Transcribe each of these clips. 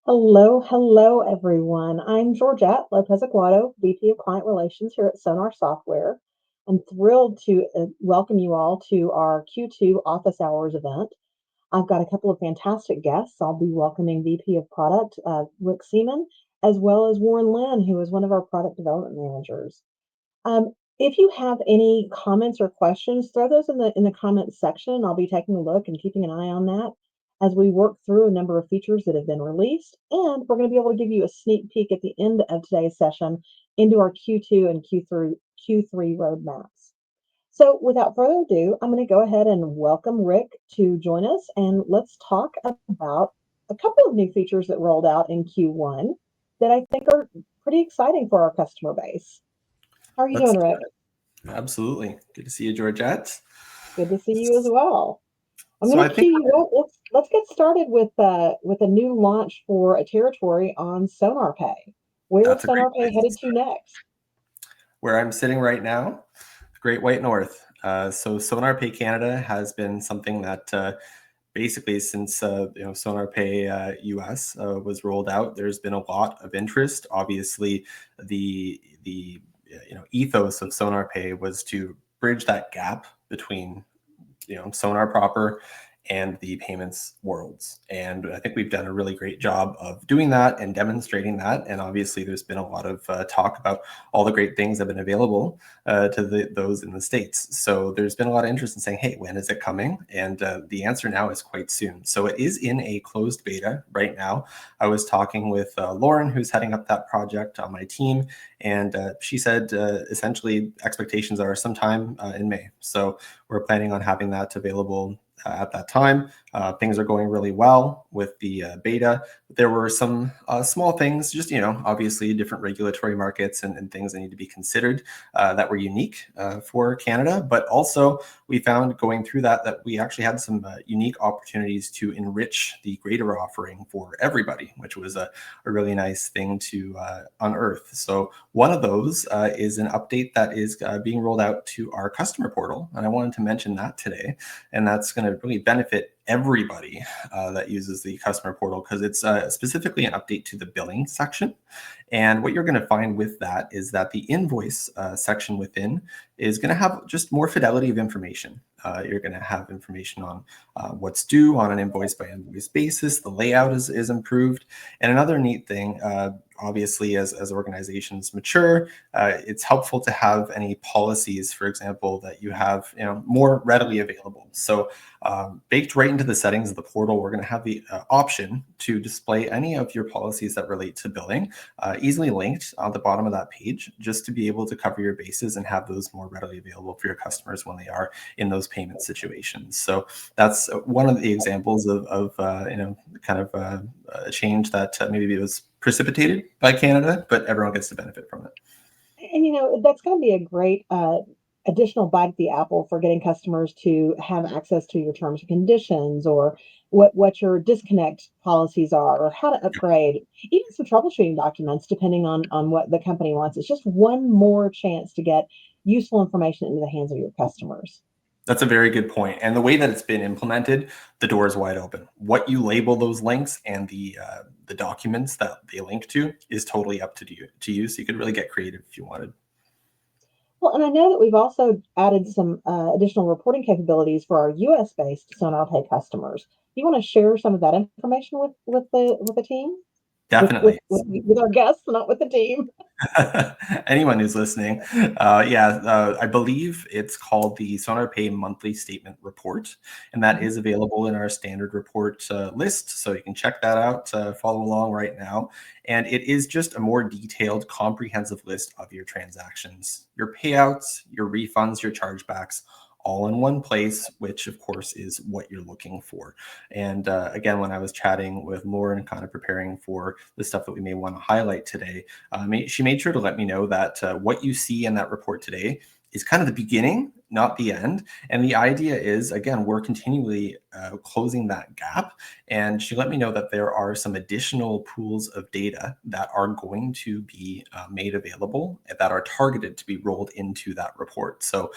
Hello, everyone. I'm Georgette Lopez-Aguado, VP of Client Relations here at Sonar Software. I'm thrilled to welcome you all to our Q2 Office Hours event. I've got a couple of fantastic guests. I'll be welcoming VP of Product Rick Seemann, as well as Warren Lynn, who is one of our product development managers. If you have any comments or questions, throw those in the comments section. I'll be taking a look and keeping an eye on that as we work through a number of features that have been released. And we're going to be able to give you a sneak peek at the end of today's session into our Q2 and Q3 roadmaps. So without further ado, I'm going to go ahead and welcome Rick to join us, and let's talk about a couple of new features that rolled out in Q1 that I think are pretty exciting for our customer base. How are you Let's doing, Rick? absolutely good to see you, Georgette. Good to see you as well. I'm So going I to think cue you up. Let's get started with a new launch for a territory on SonarPay. Where is that's a great SonarPay place to headed to start. next? Where I'm sitting right now, the Great White North. So SonarPay Canada has been something that basically since SonarPay US was rolled out, there's been a lot of interest. Obviously, the ethos of SonarPay was to bridge that gap between Sonar proper and the payments worlds. And I think we've done a really great job of doing that and demonstrating that. And obviously, there's been a lot of talk about all the great things that have been available to those in the States. So there's been a lot of interest in saying, hey, when is it coming? And the answer now is quite soon. So it is in a closed beta right now. I was talking with Lauren, who's heading up that project on my team. And she said, essentially, expectations are sometime in May. So we're planning on having that available at that time. Things are going really well with the beta. There were some small things, just, obviously different regulatory markets and things that need to be considered that were unique for Canada. But also we found going through that we actually had some unique opportunities to enrich the greater offering for everybody, which was a really nice thing to unearth. So one of those is an update that is being rolled out to our customer portal. And I wanted to mention that today. And that's going to really benefit everybody that uses the customer portal, because it's specifically an update to the billing section. And what you're going to find with that is that the invoice section within is going to have just more fidelity of information. You're going to have information on what's due on an invoice by invoice basis. The layout is improved. And another neat thing, obviously, as organizations mature, it's helpful to have any policies, for example, that you have more readily available. So baked right into the settings of the portal, we're going to have the option to display any of your policies that relate to billing, easily linked on the bottom of that page, just to be able to cover your bases and have those more readily available for your customers when they are in those payment situations. So that's one of the examples of kind of a change that maybe was precipitated by Canada, but everyone gets to benefit from it. And that's going to be a great additional bite at the apple for getting customers to have access to your terms and conditions, or what your disconnect policies are, or how to upgrade, even some troubleshooting documents, depending on what the company wants. It's just one more chance to get useful information into the hands of your customers. That's a very good point. And the way that it's been implemented, the door is wide open. What you label those links and the documents that they link to is totally up to you. So you could really get creative if you wanted. Well, and I know that we've also added some additional reporting capabilities for our U.S.-based SonarPay customers. You want to share some of that information with the team, with, with Definitely. with with our guests, not with the team. Anyone who's listening, I believe it's called the SonarPay Monthly Statement Report, and that is available in our standard report list. So you can check that out, follow along right now. And it is just a more detailed, comprehensive list of your transactions, your payouts, your refunds, your chargebacks, all in one place, which of course is what you're looking for. And again, when I was chatting with Lauren, kind of preparing for the stuff that we may want to highlight today, she made sure to let me know that what you see in that report today is kind of the beginning, not the end. And the idea is, again, we're continually closing that gap. And she let me know that there are some additional pools of data that are going to be made available, that are targeted to be rolled into that report. So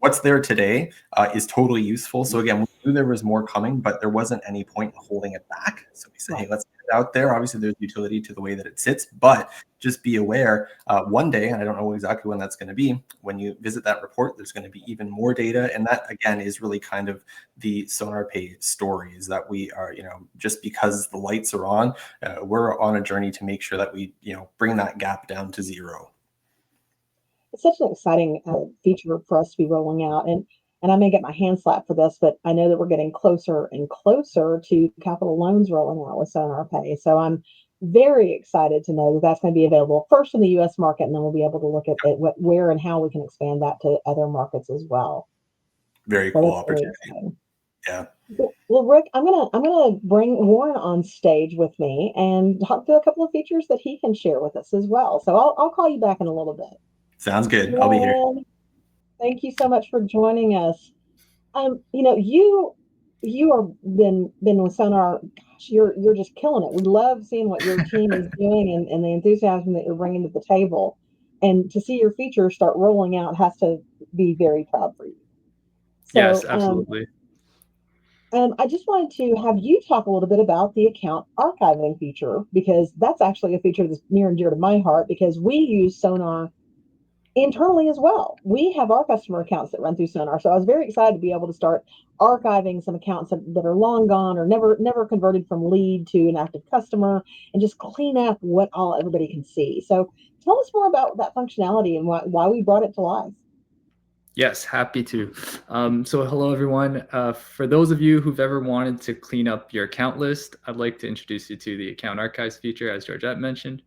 what's there today is totally useful. So again, we knew there was more coming, but there wasn't any point in holding it back. So we said, hey, let's get it out there. Obviously, there's utility to the way that it sits, but just be aware one day, and I don't know exactly when that's going to be, when you visit that report, there's going to be even more data. And that, again, is really kind of the SonarPay story, is that we are, just because the lights are on, we're on a journey to make sure that we, bring that gap down to zero. It's such an exciting feature for us to be rolling out. And I may get my hand slapped for this, but I know that we're getting closer and closer to capital loans rolling out with SonarPay. So I'm very excited to know that that's going to be available first in the U.S. market, and then we'll be able to look at where and how we can expand that to other markets as well. Very cool opportunity. Yeah. Well, Rick, I'm gonna bring Warren on stage with me and talk through a couple of features that he can share with us as well. So I'll call you back in a little bit. Sounds good. I'll be here. Thank you so much for joining us. You are been with Sonar. Gosh, you're just killing it. We love seeing what your team is doing and the enthusiasm that you're bringing to the table. And to see your features start rolling out has to be very proud for you. So, yes, absolutely. I just wanted to have you talk a little bit about the account archiving feature, because that's actually a feature that's near and dear to my heart, because we use Sonar internally as well. We have our customer accounts that run through Sonar. So I was very excited to be able to start archiving some accounts that are long gone or never converted from lead to an active customer, and just clean up what all everybody can see. So tell us more about that functionality and why we brought it to life. Yes, happy to. So hello, everyone. For those of you who've ever wanted to clean up your account list, I'd like to introduce you to the Account Archives feature, as Georgette mentioned.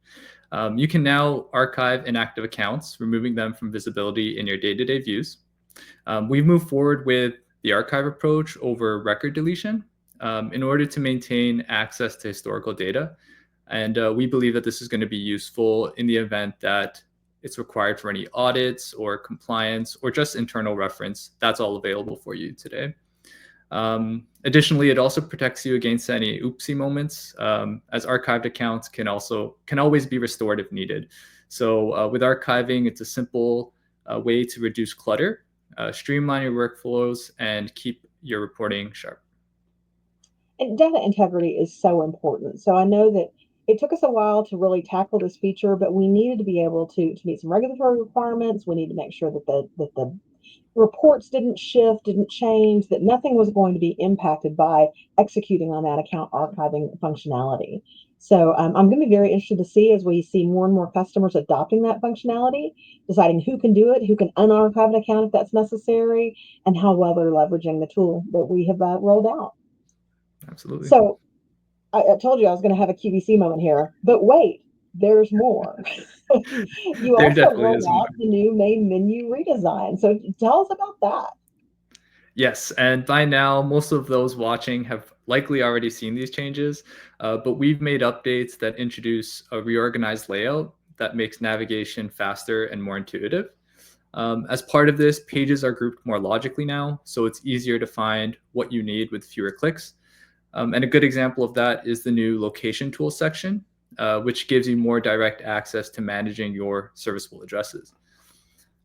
You can now archive inactive accounts, removing them from visibility in your day-to-day views. We've moved forward with the archive approach over record deletion in order to maintain access to historical data. And we believe that this is going to be useful in the event that it's required for any audits or compliance or just internal reference. That's all available for you today. Additionally, it also protects you against any oopsie moments, as archived accounts can always be restored if needed. So with archiving, it's a simple way to reduce clutter, streamline your workflows, and keep your reporting sharp. And data integrity is so important. So I know that it took us a while to really tackle this feature, but we needed to be able to meet some regulatory requirements. We need to make sure that the reports didn't shift, didn't change, that nothing was going to be impacted by executing on that account archiving functionality. So I'm going to be very interested to see, as we see more and more customers adopting that functionality, deciding who can do it, who can unarchive an account if that's necessary, and how well they're leveraging the tool that we have rolled out. Absolutely. So I told you I was going to have a QVC moment here, but wait, there's more. You also rolled out the new main menu redesign. So tell us about that. Yes, and by now, most of those watching have likely already seen these changes, but we've made updates that introduce a reorganized layout that makes navigation faster and more intuitive. As part of this, pages are grouped more logically now, so it's easier to find what you need with fewer clicks. And a good example of that is the new location tool section, which gives you more direct access to managing your serviceable addresses.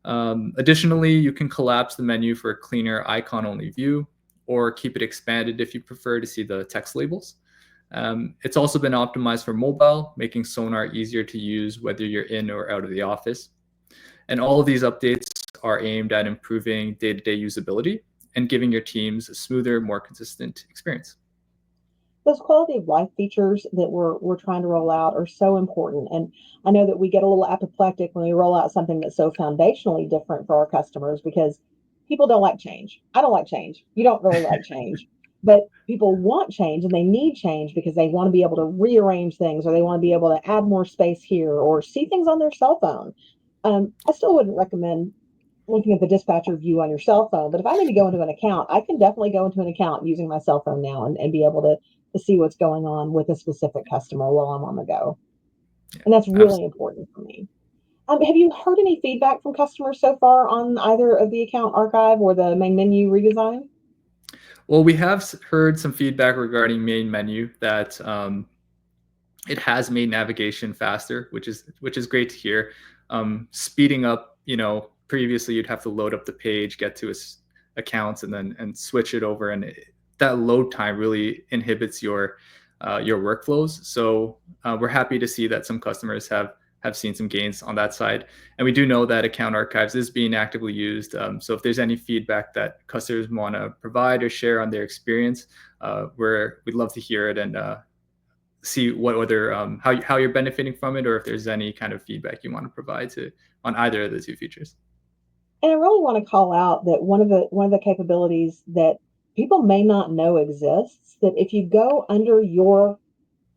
Additionally, you can collapse the menu for a cleaner icon-only view, or keep it expanded if you prefer to see the text labels. It's also been optimized for mobile, making Sonar easier to use whether you're in or out of the office. And all of these updates are aimed at improving day-to-day usability and giving your teams a smoother, more consistent experience. Those quality of life features that we're trying to roll out are so important. And I know that we get a little apoplectic when we roll out something that's so foundationally different for our customers, because people don't like change. I don't like change. You don't really like change. But people want change, and they need change because they want to be able to rearrange things, or they want to be able to add more space here, or see things on their cell phone. I still wouldn't recommend looking at the dispatcher view on your cell phone, but if I need to go into an account, I can definitely go into an account using my cell phone now and be able to see what's going on with a specific customer while I'm on the go. And that's really important for me. Have you heard any feedback from customers so far on either of the account archive or the main menu redesign? Well, we have heard some feedback regarding main menu that it has made navigation faster, which is great to hear. Speeding up, previously you'd have to load up the page, get to accounts, and switch it over, and that load time really inhibits your your workflows. So we're happy to see that some customers have seen some gains on that side. And we do know that account archives is being actively used. So if there's any feedback that customers want to provide or share on their experience, we'd love to hear it and see what other how you're benefiting from it, or if there's any kind of feedback you want to provide on either of the two features. And I really want to call out that one of the capabilities that people may not know exists, that if you go under your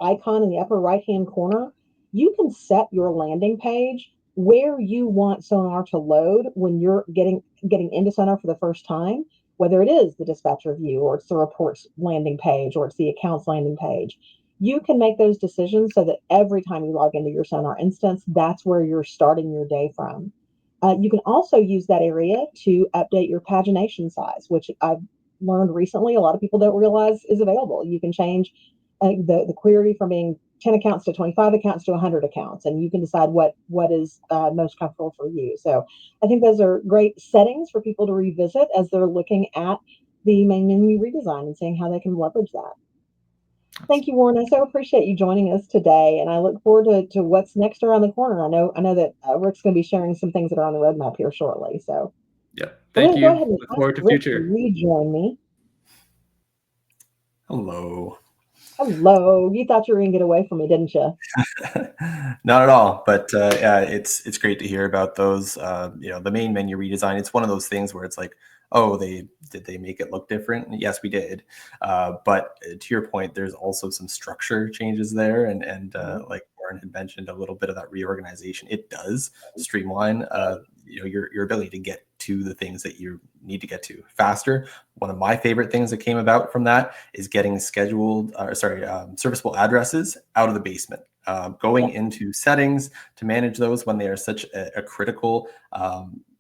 icon in the upper right-hand corner, you can set your landing page where you want Sonar to load when you're getting into Sonar for the first time, whether it is the dispatcher view or it's the reports landing page or it's the accounts landing page. You can make those decisions so that every time you log into your Sonar instance, that's where you're starting your day from. You can also use that area to update your pagination size, which I've learned recently a lot of people don't realize is available. You can change the query from being 10 accounts to 25 accounts to 100 accounts, and you can decide what is most comfortable for you. So I think those are great settings for people to revisit as they're looking at the main menu redesign and seeing how they can leverage that. Thank you, Warren. I so appreciate you joining us today, and I look forward to what's next around the corner. I know that Rick's going to be sharing some things that are on the roadmap here shortly. So, yeah, thank you. Go ahead and look forward to Rick future. to rejoin me. Hello. Hello. You thought you were going to get away from me, didn't you? Not at all. But yeah, it's great to hear about those. The main menu redesign. It's one of those things where it's like, oh, did they make it look different? Yes, we did. But to your point, there's also some structure changes there, and like Warren had mentioned, a little bit of that reorganization. It does streamline your ability to get to the things that you need to get to faster. One of my favorite things that came about from that is getting serviceable addresses out of the basement. Going into settings to manage those when they are such a critical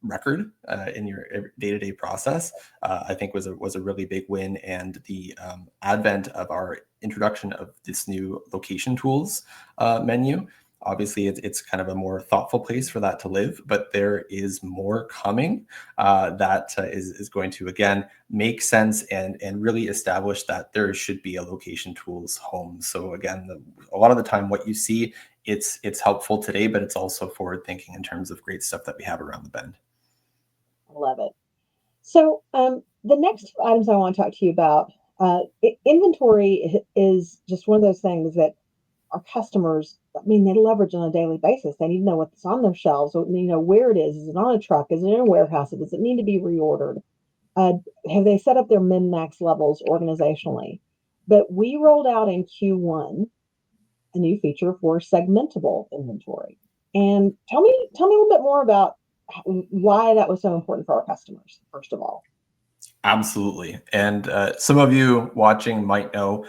record in your day-to-day process, I think was a really big win. And the advent of our introduction of this new location tools menu, obviously it's kind of a more thoughtful place for that to live, but there is more coming that is going to, again, make sense and really establish that there should be a location tools home. So again, a lot of the time what you see, it's helpful today, but it's also forward thinking in terms of great stuff that we have around the bend. I love it. So the next two items I want to talk to you about, inventory is just one of those things that our customers, they leverage on a daily basis. They need to know what's on their shelves, where it is. Is it on a truck? Is it in a warehouse? Does it need to be reordered? Have they set up their min-max levels organizationally? But we rolled out in Q1 a new feature for segmentable inventory. And tell me a little bit more about why that was so important for our customers, first of all. Absolutely. And some of you watching might know,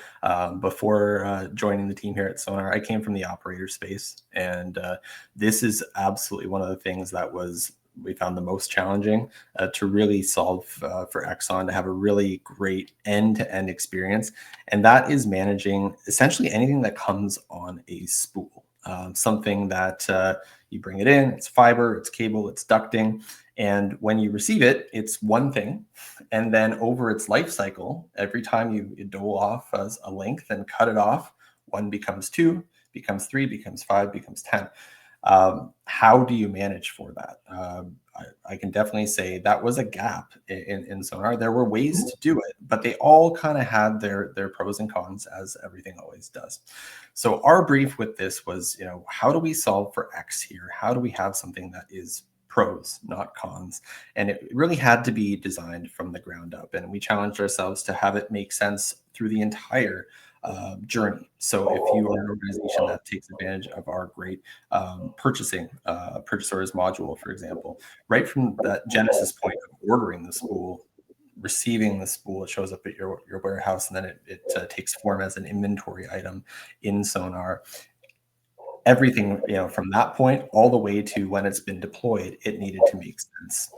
before joining the team here at Sonar, I came from the operator space. And this is absolutely one of the things that we found the most challenging to really solve for Exxon, to have a really great end-to-end experience. And that is managing essentially anything that comes on a spool. Something that you bring it in, it's fiber, it's cable, it's ducting. And when you receive it, it's one thing. And then over its life cycle, every time you dole off as a length and cut it off, one becomes 2, becomes 3, becomes 5, becomes 10. How do you manage for that? I can definitely say that was a gap in Sonar. There were ways to do it, but they all kind of had their pros and cons, as everything always does. So our brief with this was, how do we solve for X here? How do we have something that is pros, not cons? And it really had to be designed from the ground up. And we challenged ourselves to have it make sense through the entire journey. So if you are an organization that takes advantage of our great purchase orders module, for example, right from that genesis point of ordering the spool, receiving the spool, it shows up at your warehouse, and then it takes form as an inventory item in Sonar. Everything, from that point all the way to when it's been deployed, it needed to make sense.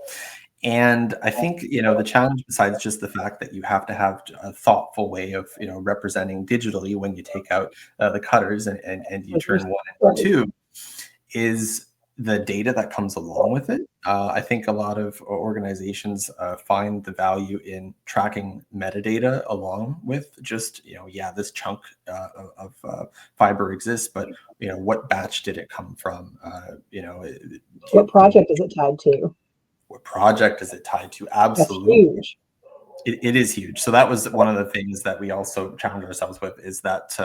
And I think, the challenge, besides just the fact that you have to have a thoughtful way of, representing digitally when you take out the cutters and you turn 1 and 2, is the data that comes along with it. I think a lot of organizations find the value in tracking metadata along with just, yeah, this chunk of fiber exists, but what batch did it come from? What project is it tied to? What project is it tied to? That's Absolutely. huge. It is huge. So that was one of the things that we also challenge ourselves with, is that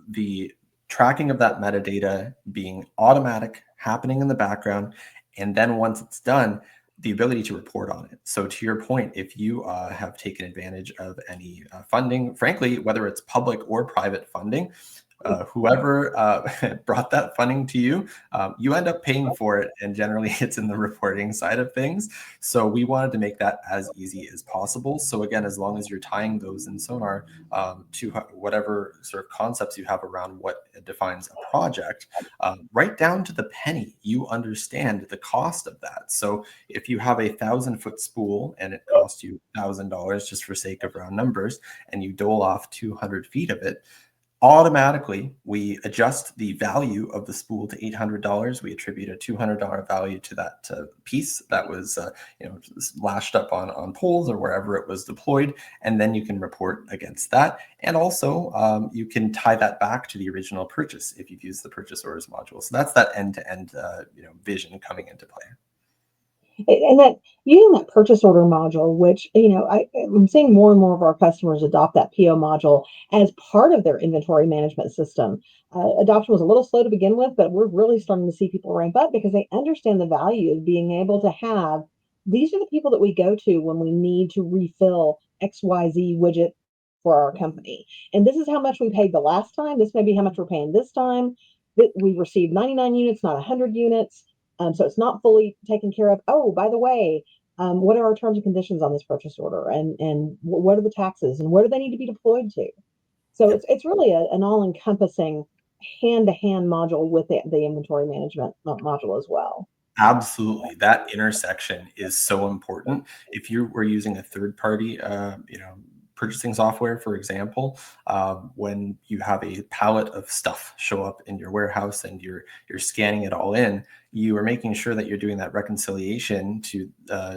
the tracking of that metadata being automatic, happening in the background, and then once it's done, the ability to report on it. So to your point, if you have taken advantage of any funding, frankly, whether it's public or private funding, whoever brought that funding to you, you end up paying for it, and generally it's in the reporting side of things. So we wanted to make that as easy as possible. So again, as long as you're tying those in Sonar to whatever sort of concepts you have around what defines a project, right down to the penny, you understand the cost of that. So if you have a 1,000-foot spool and it costs you $1,000, just for sake of round numbers, and you dole off 200 feet of it, automatically we adjust the value of the spool to $800. We attribute a $200 value to that piece that was lashed up on poles or wherever it was deployed, and then you can report against that. And also you can tie that back to the original purchase if you've used the purchase orders module. So that's that end-to-end vision coming into play. And that using that purchase order module, which I'm seeing more and more of our customers adopt that PO module as part of their inventory management system. Adoption was a little slow to begin with, but we're really starting to see people ramp up because they understand the value of being able to have, these are the people that we go to when we need to refill XYZ widget for our company. And this is how much we paid the last time. This may be how much we're paying this time. That we received 99 units, not 100 units. So it's not fully taken care of. Oh, by the way, what are our terms and conditions on this purchase order, and what are the taxes, and where do they need to be deployed to? So it's really an all-encompassing hand-to-hand module with the inventory management module as well. Absolutely. That intersection is so important. If you were using a third-party, purchasing software, for example, when you have a pallet of stuff show up in your warehouse and you're scanning it all in, you are making sure that you're doing that reconciliation to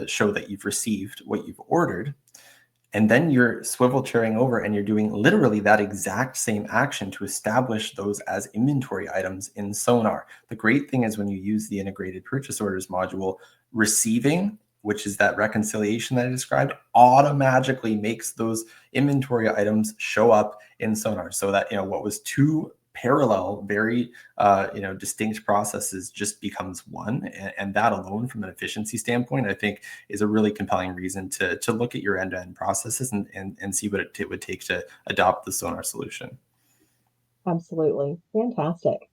show that you've received what you've ordered. And then you're swivel chairing over and you're doing literally that exact same action to establish those as inventory items in Sonar. The great thing is when you use the integrated purchase orders module, receiving, which is that reconciliation that I described, automatically makes those inventory items show up in Sonar, so that what was two parallel, very distinct processes just becomes one, and that alone, from an efficiency standpoint, I think is a really compelling reason to look at your end-to-end processes and see what it would take to adopt the Sonar solution. Absolutely. Fantastic.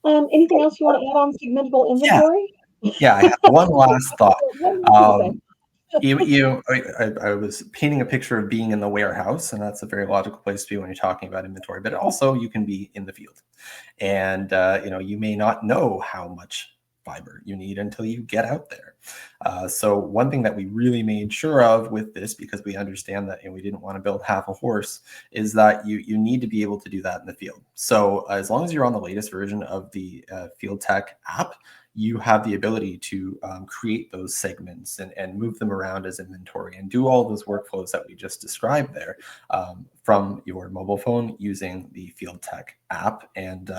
Anything else you want to add on segmentable inventory? Yeah, I have one last thought. What I was painting a picture of being in the warehouse, and that's a very logical place to be when you're talking about inventory, but also you can be in the field. And, you may not know how much fiber you need until you get out there. So one thing that we really made sure of with this, because we understand that we didn't want to build half a horse, is that you need to be able to do that in the field. So as long as you're on the latest version of the Field Tech app, you have the ability to create those segments and move them around as inventory and do all those workflows that we just described there from your mobile phone using the Field Tech app. And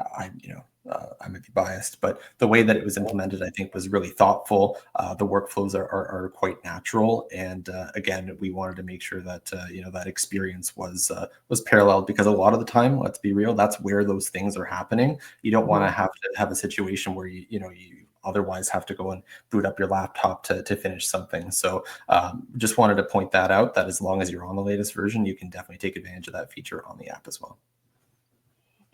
I might be biased, but the way that it was implemented, I think, was really thoughtful. The workflows are quite natural, and again, we wanted to make sure that that experience was paralleled, because a lot of the time, let's be real, that's where those things are happening. You don't want to have a situation where you otherwise have to go and boot up your laptop to finish something. So just wanted to point that out, that as long as you're on the latest version, you can definitely take advantage of that feature on the app as well.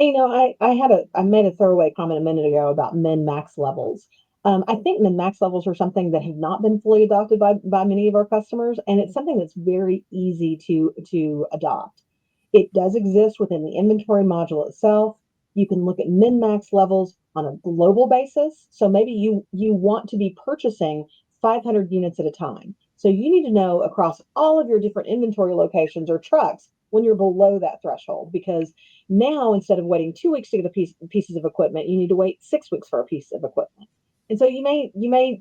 I made a throwaway comment a minute ago about min-max levels. I think min-max levels are something that have not been fully adopted by many of our customers, and it's something that's very easy to adopt. It does exist within the inventory module itself. You can look at min-max levels on a global basis. So maybe you want to be purchasing 500 units at a time. So you need to know across all of your different inventory locations or trucks, when you're below that threshold, because now instead of waiting 2 weeks to get pieces of equipment, you need to wait 6 weeks for a piece of equipment. And so you may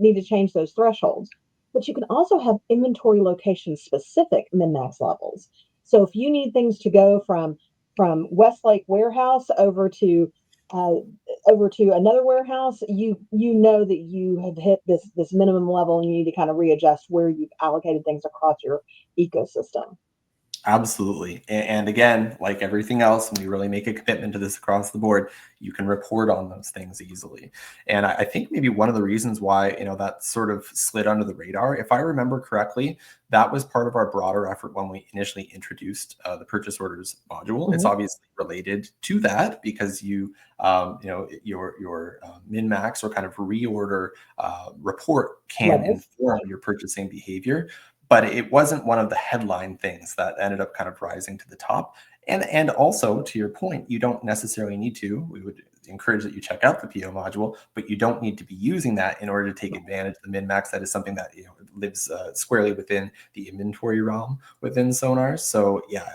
need to change those thresholds. But you can also have inventory location specific min-max levels. So if you need things to go from Westlake warehouse uh, over to another warehouse, you know that you have hit this minimum level, and you need to kind of readjust where you've allocated things across your ecosystem. Absolutely. And again, like everything else, when we really make a commitment to this across the board, you can report on those things easily. And I think maybe one of the reasons why, that sort of slid under the radar, if I remember correctly, that was part of our broader effort when we initially introduced the purchase orders module. It's Mm-hmm. obviously related to that because your min-max or kind of reorder report can Levels. inform your purchasing behavior. But it wasn't one of the headline things that ended up kind of rising to the top. And also, to your point, you don't necessarily need to. We would encourage that you check out the PO module, but you don't need to be using that in order to take advantage of the min-max. That is something that lives squarely within the inventory realm within Sonar. So yeah,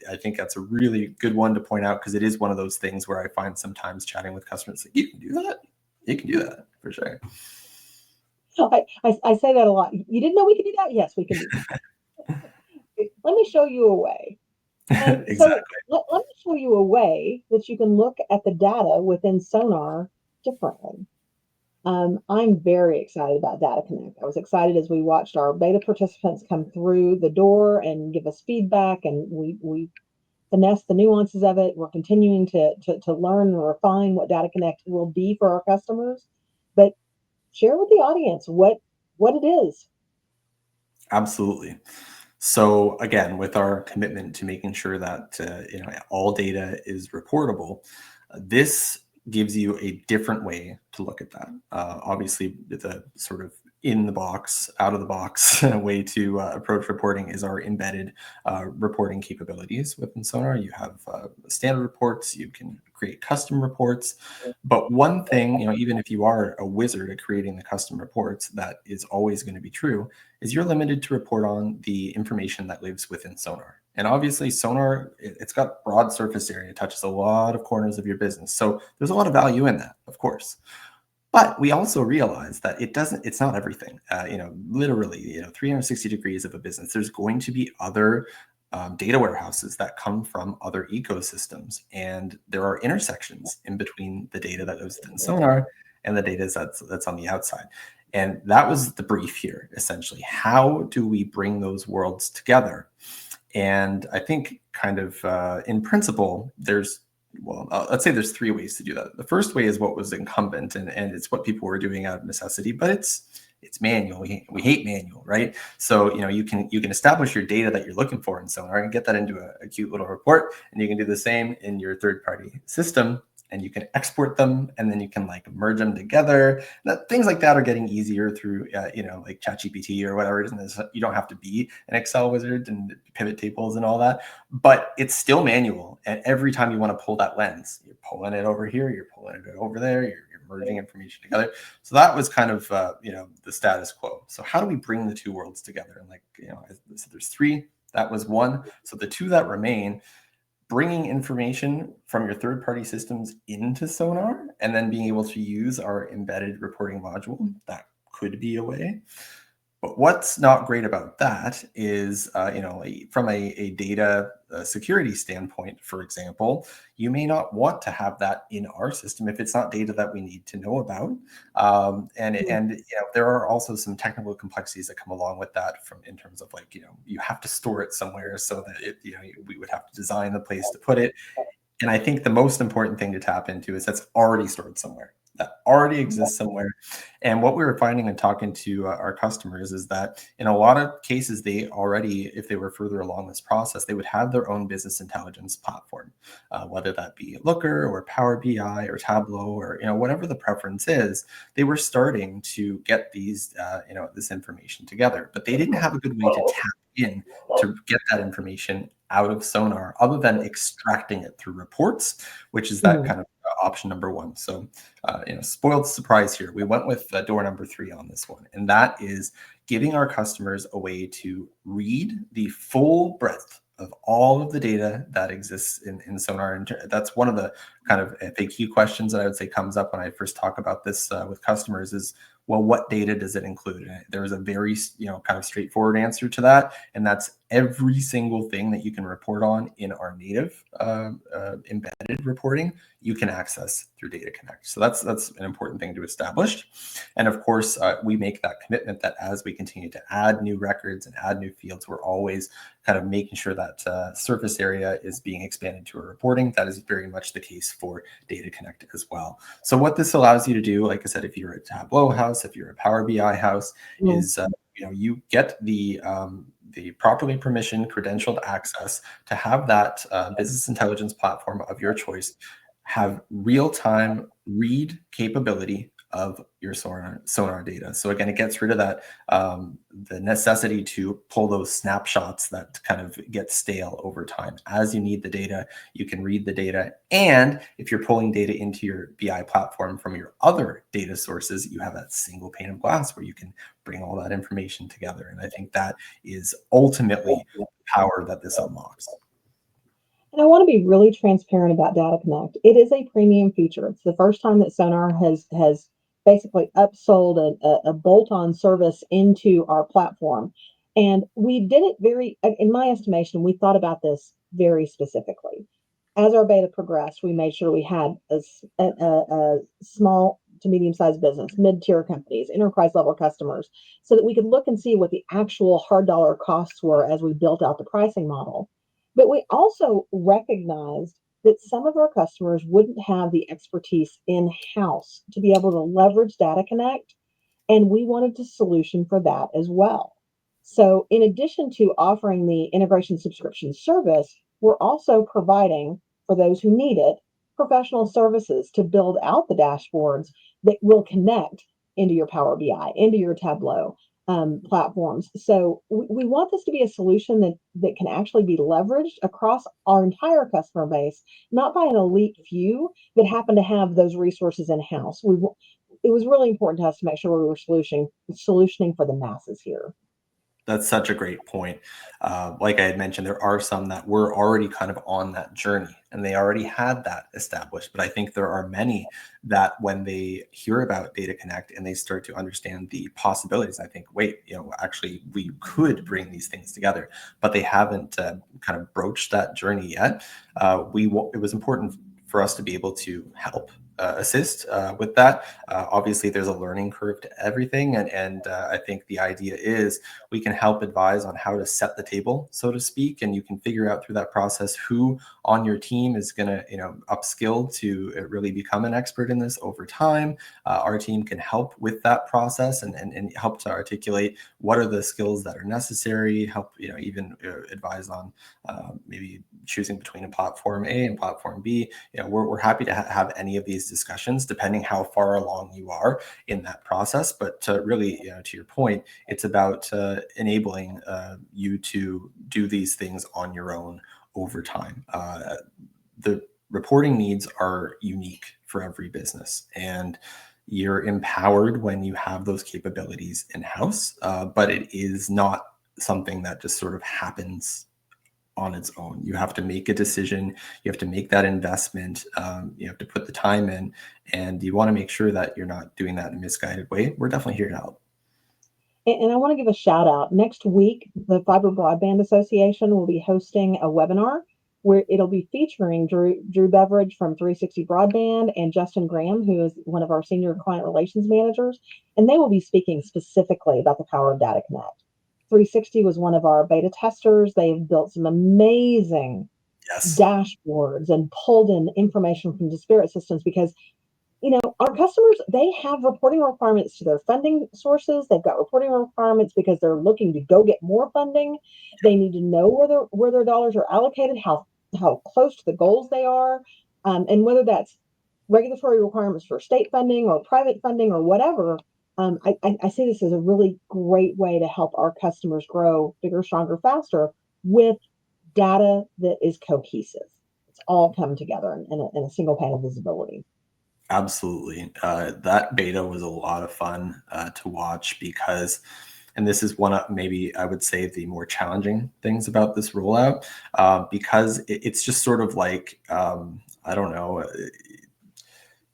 I think that's a really good one to point out, because it is one of those things where I find sometimes chatting with customers, like, you can do that. You can do that for sure. I say that a lot. You didn't know we could do that? Yes, we can do that. Let me show you a way. And Exactly. so let me show you a way that you can look at the data within Sonar differently. I'm very excited about DataConnect. I was excited as we watched our beta participants come through the door and give us feedback, and we finesse the nuances of it. We're continuing to learn and refine what DataConnect will be for our customers. But share with the audience what it is. Absolutely. So again, with our commitment to making sure that all data is reportable, this gives you a different way to look at that. Obviously, the sort of in the box, out of the box way to approach reporting is our embedded reporting capabilities within Sonar. You have standard reports, you can create custom reports. But one thing, even if you are a wizard at creating the custom reports, that is always going to be true, is you're limited to report on the information that lives within Sonar. And obviously Sonar, it's got broad surface area, it touches a lot of corners of your business. So there's a lot of value in that, of course. But we also realize that it's not everything. Literally, 360 degrees of a business, there's going to be other data warehouses that come from other ecosystems. And there are intersections in between the data that lives within Sonar and the data that's on the outside. And that was the brief here, essentially. How do we bring those worlds together? And I think kind of in principle, let's say there's 3 ways to do that. The first way is what was incumbent, and it's what people were doing out of necessity, but it's manual. We hate manual, right? So you can establish your data that you're looking for in Sonar and get that into a cute little report, and you can do the same in your third-party system, and you can export them, and then you can like merge them together. Things like that are getting easier through like ChatGPT or whatever it is. You don't have to be an Excel wizard and pivot tables and all that, but it's still manual. And every time you want to pull that lens, you're pulling it over here, you're pulling it over there, you're merging information together. So that was kind of the status quo. So how do we bring the two worlds together? And so there's 3. That was 1. So the 2 that remain, bringing information from your third-party systems into Sonar and then being able to use our embedded reporting module, that could be a way. But what's not great about that is, from a data security standpoint, for example, you may not want to have that in our system if it's not data that we need to know about. And there are also some technical complexities that come along with that, in terms of you have to store it somewhere, so that we would have to design the place to put it. And I think the most important thing to tap into is that's already stored somewhere. That already exists somewhere. And what we were finding and talking to our customers is that in a lot of cases, they already, if they were further along this process, they would have their own business intelligence platform, whether that be Looker or Power BI or Tableau or whatever the preference is. They were starting to get these this information together, but they didn't have a good way to tap in to get that information out of Sonar other than extracting it through reports, which is that kind of option number one. So, spoiled surprise here. We went with door number 3 on this one, and that is giving our customers a way to read the full breadth of all of the data that exists in Sonar. And that's one of the kind of FAQ questions that I would say comes up when I first talk about this with customers is, well, what data does it include? And there's a very, kind of straightforward answer to that. And that's every single thing that you can report on in our native embedded reporting, you can access through DataConnect. So that's an important thing to establish. And of course, we make that commitment that as we continue to add new records and add new fields, we're always kind of making sure that surface area is being expanded to our reporting. That is very much the case for DataConnect as well. So what this allows you to do, like I said, if you're a Tableau house, if you're a Power BI house, is you get the properly permissioned credentialed access to have that business intelligence platform of your choice have real-time read capability of your Sonar data. So again, it gets rid of that the necessity to pull those snapshots that kind of get stale over time. As you need the data, you can read the data. And if you're pulling data into your BI platform from your other data sources, you have that single pane of glass where you can bring all that information together. And I think that is ultimately the power that this unlocks. And I want to be really transparent about DataConnect. It is a premium feature. It's the first time that Sonar has basically upsold a bolt-on service into our platform. And we did it in my estimation, we thought about this very specifically. As our beta progressed, we made sure we had a small to medium-sized business, mid-tier companies, enterprise-level customers, so that we could look and see what the actual hard dollar costs were as we built out the pricing model. But we also recognized that some of our customers wouldn't have the expertise in-house to be able to leverage DataConnect, and we wanted a solution for that as well. So in addition to offering the integration subscription service, we're also providing, for those who need it, professional services to build out the dashboards that will connect into your Power BI, into your Tableau, platforms. So we want this to be a solution that can actually be leveraged across our entire customer base, not by an elite few that happen to have those resources in-house. It was really important to us to make sure we were solutioning for the masses here. That's such a great point. Like I had mentioned, there are some that were already kind of on that journey and they already had that established. But I think there are many that when they hear about DataConnect and they start to understand the possibilities, I think, wait, actually we could bring these things together, but they haven't kind of broached that journey yet. It was important for us to be able to help assist with that. Obviously, there's a learning curve to everything. And I think the idea is we can help advise on how to set the table, so to speak, and you can figure out through that process who on your team is going to, upskill to really become an expert in this over time. Our team can help with that process and help to articulate what are the skills that are necessary, help, even advise on maybe choosing between a platform A and platform B. We're happy to have any of these discussions depending how far along you are in that process. But really, to your point, it's about enabling you to do these things on your own over time. The reporting needs are unique for every business, and you're empowered when you have those capabilities in-house, but it is not something that just sort of happens on its own. You have to make a decision. You have to make that investment. You have to put the time in, and you want to make sure that you're not doing that in a misguided way. We're definitely here to help. And I want to give a shout out. Next week, the Fiber Broadband Association will be hosting a webinar where it'll be featuring Drew Beveridge from 360 Broadband and Justin Graham, who is one of our senior client relations managers. And they will be speaking specifically about the power of DataConnect. 360 was one of our beta testers. They've built some amazing dashboards and pulled in information from disparate systems because, our customers, they have reporting requirements to their funding sources. They've got reporting requirements because they're looking to go get more funding. They need to know where their dollars are allocated, how close to the goals they are, and whether that's regulatory requirements for state funding or private funding or whatever. I see this as a really great way to help our customers grow bigger, stronger, faster with data that is cohesive. all come together in a single pane of visibility. Absolutely. That beta was a lot of fun to watch because, and this is one of maybe I would say the more challenging things about this rollout, because it's just sort of like, I don't know,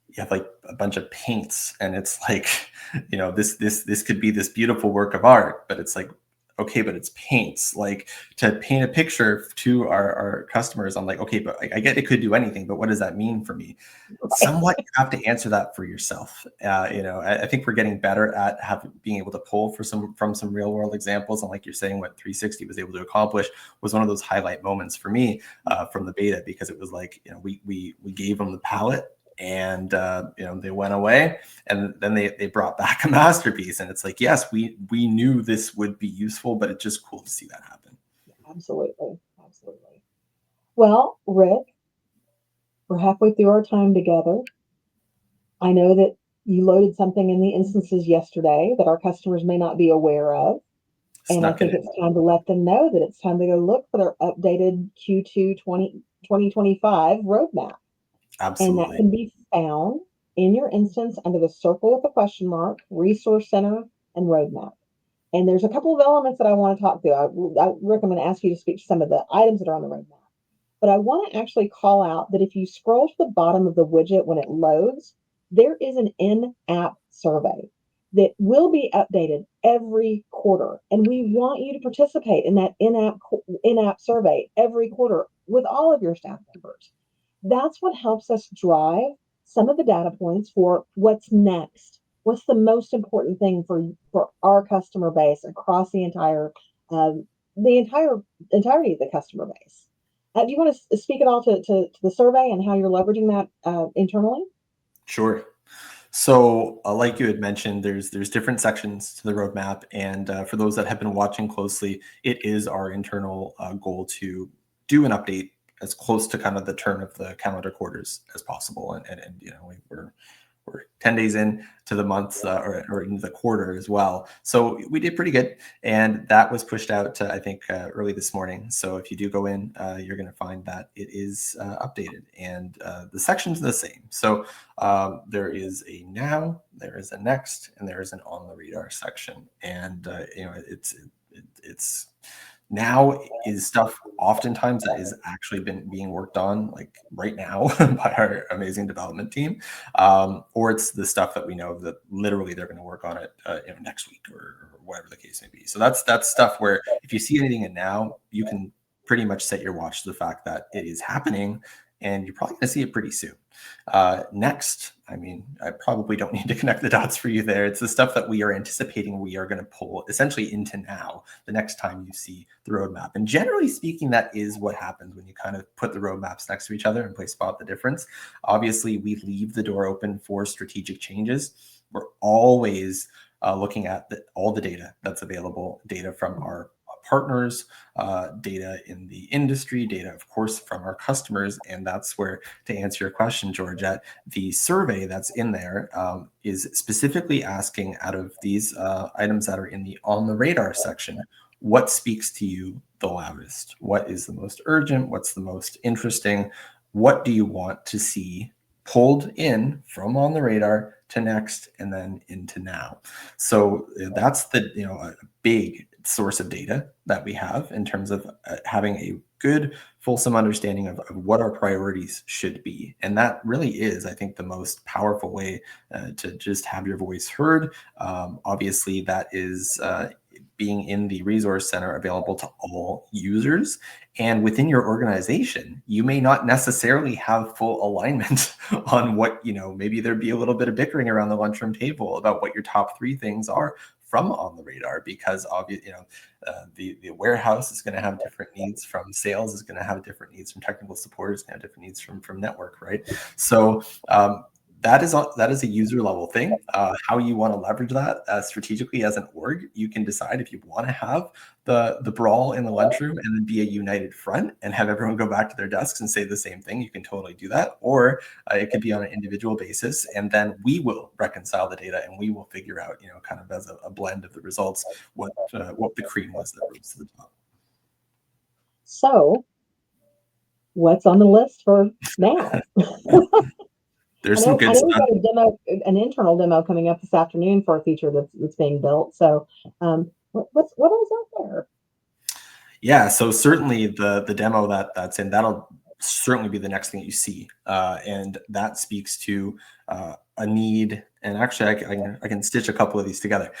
you have like a bunch of paints and it's like, this could be this beautiful work of art, but it's like, okay, but it's paints. Like, to paint a picture to our customers, I'm like, okay, but I get it could do anything, but what does that mean for me? Somewhat, you have to answer that for yourself. I think we're getting better at being able to pull from some real world examples. And like you're saying, what 360 was able to accomplish was one of those highlight moments for me from the beta, because it was like, we gave them the palette, and they went away, and then they brought back a masterpiece. And it's like, yes, we knew this would be useful, but it's just cool to see that happen. Absolutely. Well, Rick, we're halfway through our time together. I know that you loaded something in the instances yesterday that our customers may not be aware of. And I think it's time to let them know that it's time to go look for their updated Q2 2025 roadmap. Absolutely. And that can be found in your instance under the circle with a question mark, Resource Center, and Roadmap. And there's a couple of elements that I want to talk through. Rick, I'm going to ask you to speak to some of the items that are on the roadmap. But I want to actually call out that if you scroll to the bottom of the widget when it loads, there is an in-app survey that will be updated every quarter. And we want you to participate in that in-app survey every quarter with all of your staff members. That's what helps us drive some of the data points for what's next. What's the most important thing for our customer base across the entirety of the customer base? Do you want to speak at all to the survey and how you're leveraging that internally? Sure. So, like you had mentioned, there's different sections to the roadmap, and for those that have been watching closely, it is our internal goal to do an update as close to kind of the turn of the calendar quarters as possible, and we're 10 days in to the month or into the quarter as well. So we did pretty good. And that was pushed out to, I think, early this morning. So if you do go in, you're going to find that it is updated, and the sections are the same. So there is a now, there is a next, and there is an on the radar section. And, it's now is stuff oftentimes that is actually being worked on like right now by our amazing development team, or it's the stuff that we know that literally they're going to work on it next week or whatever the case may be. So that's stuff where if you see anything in now, you can pretty much set your watch to the fact that it is happening, and you're probably going to see it pretty soon. Next, I mean, I probably don't need to connect the dots for you there. It's the stuff that we are anticipating we are going to pull essentially into now the next time you see the roadmap. And generally speaking, that is what happens when you kind of put the roadmaps next to each other and play spot the difference. Obviously, we leave the door open for strategic changes. We're always looking at all the data that's available, data from our partners, data in the industry, data, of course, from our customers. And that's where, to answer your question, Georgette, the survey that's in there is specifically asking, out of these items that are in the on the radar section, what speaks to you the loudest? What is the most urgent? What's the most interesting? What do you want to see pulled in from on the radar to next and then into now? So that's the a big source of data that we have in terms of having a good fulsome understanding of what our priorities should be. And that really is, I think, the most powerful way to just have your voice heard. Obviously, that is being in the resource center available to all users. And within your organization, you may not necessarily have full alignment on what, maybe there'd be a little bit of bickering around the lunchroom table about what your top 3 things are from on the radar, because obviously, the warehouse is going to have different needs from sales, is going to have different needs from technical support, is going to have different needs from network, right? So that is a user level thing. How you want to leverage that strategically as an org, you can decide if you want to have the brawl in the lunchroom and then be a united front and have everyone go back to their desks and say the same thing. You can totally do that. Or it could be on an individual basis, and then we will reconcile the data and we will figure out, kind of as a blend of the results, what the cream was that rose to the top. So what's on the list for now. There's some I good know we've stuff. got a demo, an internal demo coming up this afternoon for a feature that's being built. So, what else out there? Yeah, so certainly the demo that's in, that'll certainly be the next thing that you see, and that speaks to a need. And actually, I can stitch a couple of these together.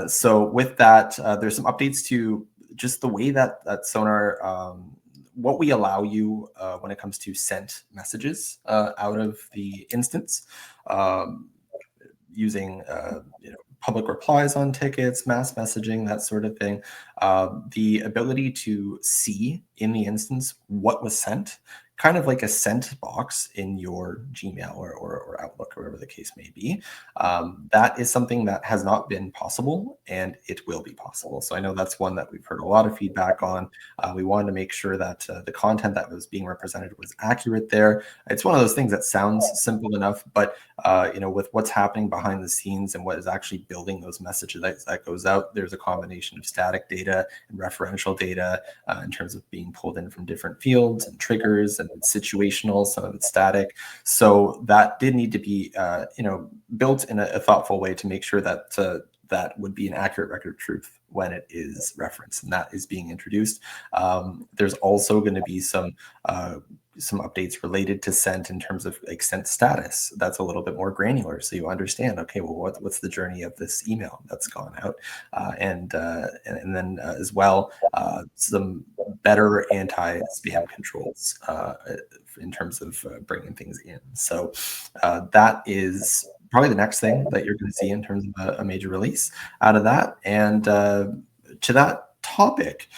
So with that, there's some updates to just the way that Sonar, what we allow you when it comes to sent messages out of the instance. Um, Using public replies on tickets, mass messaging, that sort of thing. The ability to see in the instance what was sent, kind of like a sent box in your Gmail or Outlook or whatever the case may be. That is something that has not been possible, and it will be possible. So I know that's one that we've heard a lot of feedback on. We wanted to make sure that the content that was being represented was accurate there. It's one of those things that sounds simple enough, but with what's happening behind the scenes and what is actually building those messages that goes out, there's a combination of static data and referential data in terms of being pulled in from different fields and triggers, and it's situational, some of it's static. So that did need to be, built in a thoughtful way to make sure that that would be an accurate record of truth when it is referenced, and that is being introduced. There's also going to be some updates related to sent in terms of like sent status. That's a little bit more granular, so you understand. Okay, well, what's the journey of this email that's gone out, and then as well some better anti-spam controls in terms of bringing things in. So that is probably the next thing that you're going to see in terms of a major release out of that. And to that topic,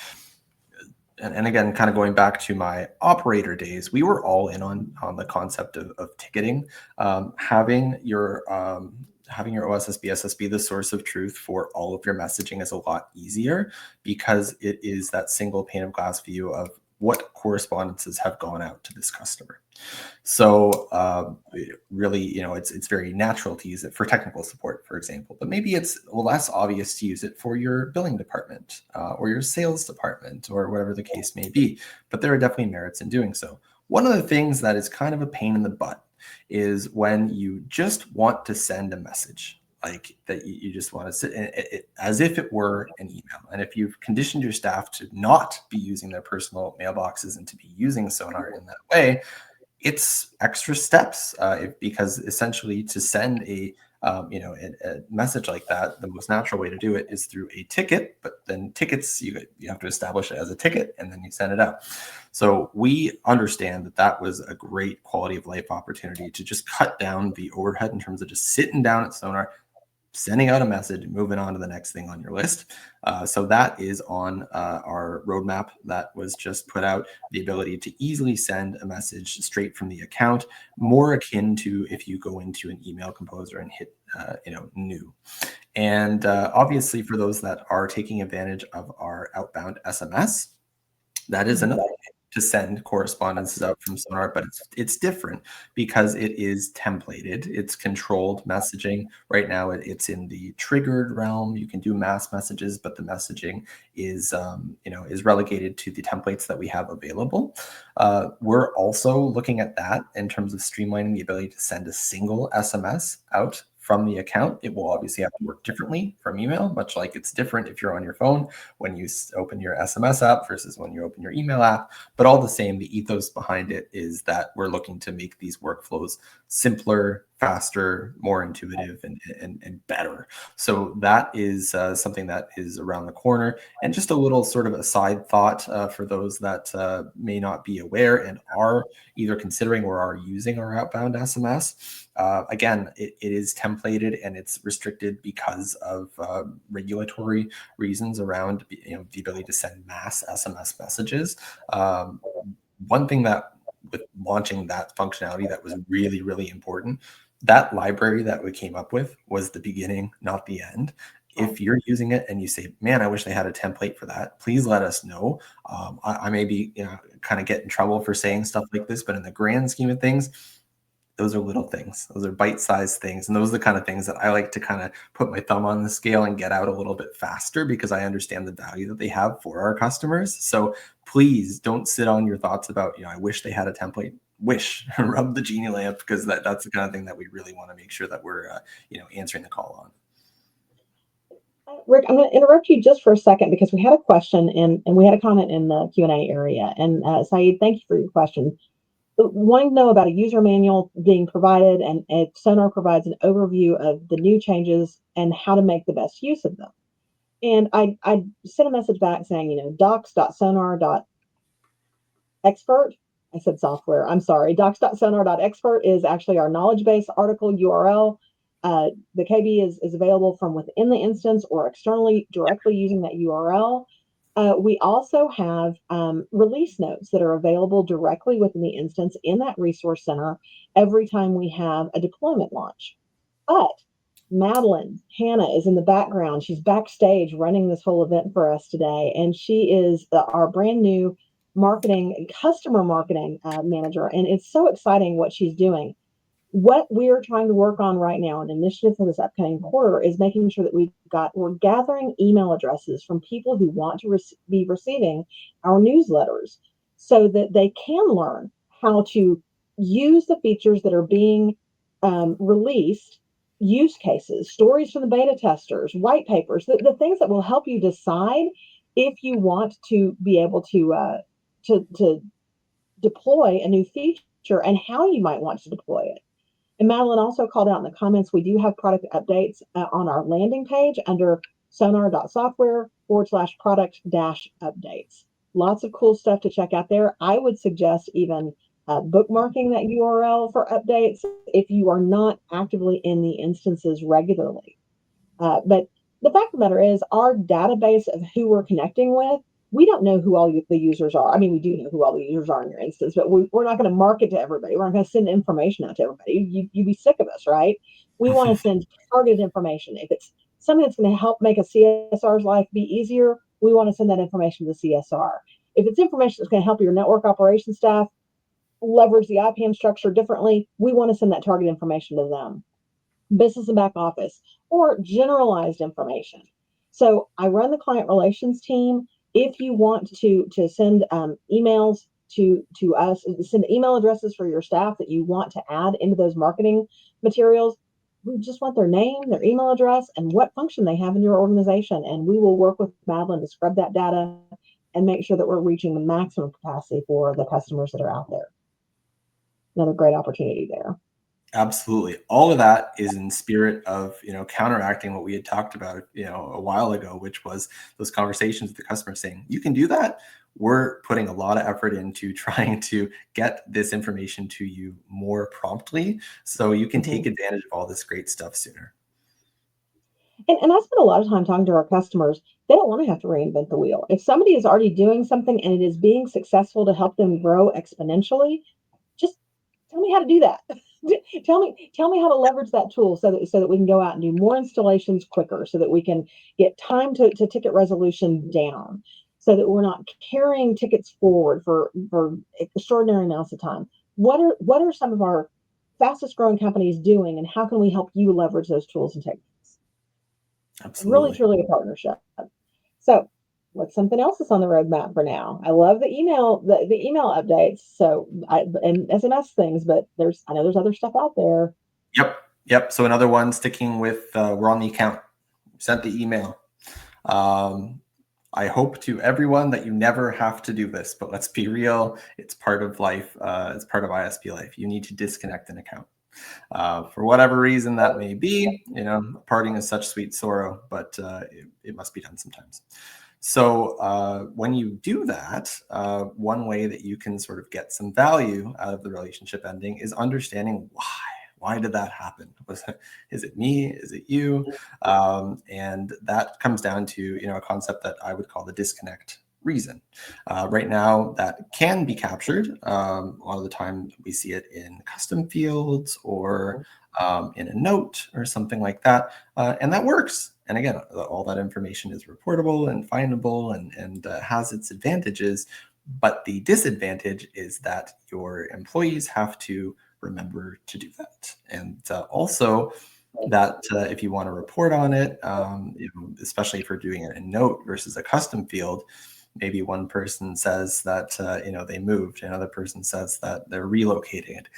and again, kind of going back to my operator days, we were all in on the concept of ticketing. Having your OSSB SSB the source of truth for all of your messaging is a lot easier, because it is that single pane of glass view of what correspondences have gone out to this customer. So really, it's very natural to use it for technical support, for example, but maybe it's less obvious to use it for your billing department or your sales department or whatever the case may be. But there are definitely merits in doing so. One of the things that is kind of a pain in the butt is when you just want to send a message, like that you just want to sit it as if it were an email. And if you've conditioned your staff to not be using their personal mailboxes and to be using Sonar in that way, it's extra steps because essentially to send a message like that, the most natural way to do it is through a ticket. But then tickets, you have to establish it as a ticket and then you send it out. So we understand that was a great quality of life opportunity to just cut down the overhead in terms of just sitting down at Sonar, sending out a message, moving on to the next thing on your list. So that is on our roadmap that was just put out, the ability to easily send a message straight from the account, more akin to if you go into an email composer and hit new. And obviously for those that are taking advantage of our outbound SMS, that is another way to send correspondences out from Sonar, but it's different because it is templated. It's controlled messaging. Right now, it's in the triggered realm. You can do mass messages, but the messaging is relegated to the templates that we have available. We're also looking at that in terms of streamlining the ability to send a single SMS out from the account. It will obviously have to work differently from email, much like it's different if you're on your phone when you open your SMS app versus when you open your email app. But all the same, the ethos behind it is that we're looking to make these workflows simpler, faster, more intuitive, and better. So that is something that is around the corner. And just a little sort of a side thought for those that may not be aware and are either considering or are using our outbound SMS. Again, it is templated and it's restricted because of regulatory reasons around the ability to send mass SMS messages. One thing that with launching that functionality that was really, really important, that library that we came up with was the beginning, not the end. If you're using it and you say, man, I wish they had a template for that, please let us know. I may be kind of get in trouble for saying stuff like this, but in the grand scheme of things, those are little things. Those are bite-sized things. And those are the kind of things that I like to kind of put my thumb on the scale and get out a little bit faster, because I understand the value that they have for our customers. So please don't sit on your thoughts about, I wish they had a template. Rub the Genie lamp, because that's the kind of thing that we really want to make sure that we're, answering the call on. Rick, I'm going to interrupt you just for a second, because we had a question and we had a comment in the Q&A area. And Saeed, thank you for your question. Wanting to know about a user manual being provided, and Sonar provides an overview of the new changes and how to make the best use of them. And I sent a message back saying, docs.sonar.expert. I said software. I'm sorry. Docs.sonar.expert is actually our knowledge base article URL. The KB is available from within the instance or externally directly using that URL. We also have release notes that are available directly within the instance in that resource center every time we have a deployment launch. But Madeline Hannah is in the background. She's backstage running this whole event for us today, and she is our brand new customer marketing manager, and it's so exciting what she's doing. What we're trying to work on right now, an initiative for this upcoming quarter, is making sure that we're gathering email addresses from people who want to be receiving our newsletters, so that they can learn how to use the features that are being released, use cases, stories from the beta testers, white papers, the things that will help you decide if you want to be able to deploy a new feature and how you might want to deploy it. And Madeline also called out in the comments, we do have product updates on our landing page under sonar.software/product-updates. Lots of cool stuff to check out there. I would suggest even bookmarking that URL for updates if you are not actively in the instances regularly. But the fact of the matter is, our database of who we're connecting with, we don't know who all the users are. I mean, we do know who all the users are in your instance, but we're not going to market to everybody. We're not going to send information out to everybody. You'd be sick of us, right? We want to send targeted information. If it's something that's going to help make a CSR's life be easier, we want to send that information to the CSR. If it's information that's going to help your network operations staff leverage the IPM structure differently, we want to send that target information to them. Business and back office, or generalized information. So I run the client relations team. If you want to send emails to us, send email addresses for your staff that you want to add into those marketing materials, we just want their name, their email address, and what function they have in your organization. And we will work with Madeline to scrub that data and make sure that we're reaching the maximum capacity for the customers that are out there. Another great opportunity there. Absolutely. All of that is in spirit of, counteracting what we had talked about, a while ago, which was those conversations with the customer saying, you can do that. We're putting a lot of effort into trying to get this information to you more promptly so you can take advantage of all this great stuff sooner. And I spend a lot of time talking to our customers. They don't want to have to reinvent the wheel. If somebody is already doing something and it is being successful to help them grow exponentially, just tell me how to do that. Tell me how to leverage that tool so that we can go out and do more installations quicker, so that we can get time to ticket resolution down, so that we're not carrying tickets forward for extraordinary amounts of time. What are some of our fastest growing companies doing, and how can we help you leverage those tools and techniques? Absolutely. Really, truly a partnership. So what's something else that's on the roadmap for now? I love the email updates. So and SMS things, but I know there's other stuff out there. Yep. So another one, sticking with we're on the account. Sent the email. I hope to everyone that you never have to do this, but let's be real. It's part of life. It's part of ISP life. You need to disconnect an account. For whatever reason that may be, parting is such sweet sorrow, but it must be done sometimes. So when you do that, one way that you can sort of get some value out of the relationship ending is understanding why. Why did that happen? Is it me? Is it you? And that comes down to a concept that I would call the disconnect reason. Right now, that can be captured. A lot of the time, we see it in custom fields or in a note or something like that, and that works. And again, all that information is reportable and findable and has its advantages. But the disadvantage is that your employees have to remember to do that. And also that if you want to report on it, especially if you're doing it in Note versus a custom field, maybe one person says that they moved, another person says that they're relocated.